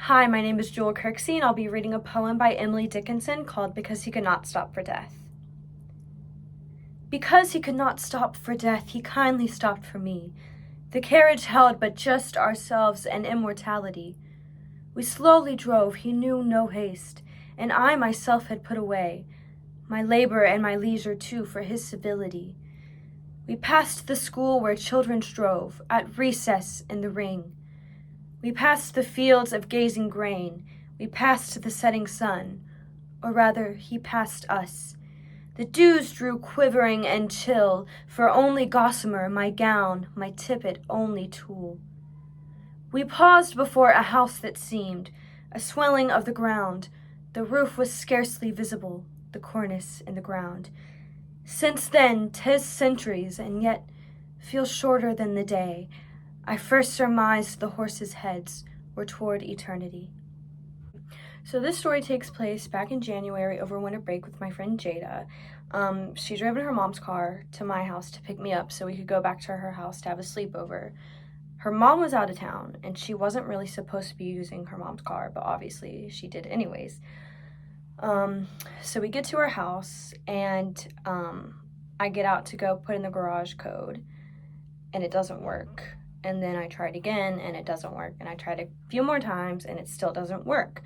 Hi, my name is Jewel Kirksey, and I'll be reading a poem by Emily Dickinson called Because He Could Not Stop for Death. Because he could not stop for death, he kindly stopped for me. The carriage held but just ourselves and immortality. We slowly drove, he knew no haste, and I myself had put away my labor and my leisure too for his civility. We passed the school where children strove, at recess in the ring. We passed the fields of gazing grain, we passed the setting sun, or rather he passed us. The dews drew quivering and chill, for only gossamer, my gown, my tippet only tulle. We paused before a house that seemed a swelling of the ground. The roof was scarcely visible, the cornice in the ground. Since then 'tis centuries, and yet feels shorter than the day I first surmised the horses' heads were toward eternity. So this story takes place back in January over winter break with my friend Jada. She drove in her mom's car to my house to pick me up so we could go back to her house to have a sleepover. Her mom was out of town, and she wasn't really supposed to be using her mom's car, but obviously she did anyways. So we get to her house, and I get out to go put in the garage code, and it doesn't work. And then I tried again, and it doesn't work. And I tried a few more times, and it still doesn't work.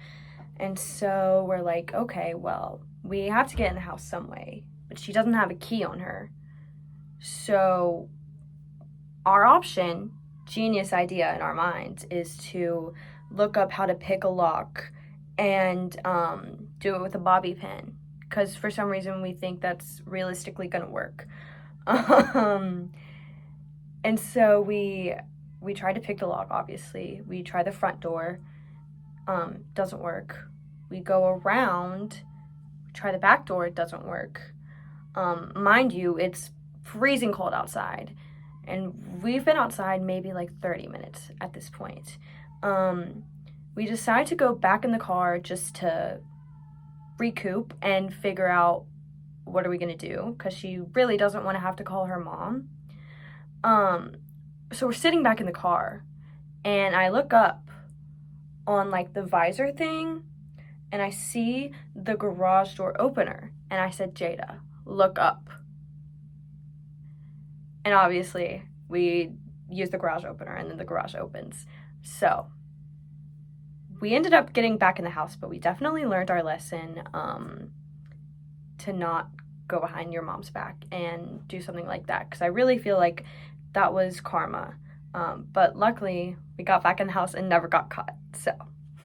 And so we're like, okay, well, we have to get in the house some way. But she doesn't have a key on her. So our option, genius idea in our minds, is to look up how to pick a lock and do it with a bobby pin. Because for some reason we think that's realistically going to work. And so we try to pick the lock, obviously. We try the front door. Doesn't work. We go around, try the back door, it doesn't work. Mind you, it's freezing cold outside. And we've been outside maybe like 30 minutes at this point. We decide to go back in the car just to recoup and figure out what are we going to do, because she really doesn't want to have to call her mom. So we're sitting back in the car, and I look up on like the visor thing, and I see the garage door opener, and I said, Jada, look up. And obviously we use the garage opener, and then the garage opens. So we ended up getting back in the house, but we definitely learned our lesson to not go behind your mom's back and do something like that, because I really feel like that was karma. But luckily we got back in the house and never got caught. So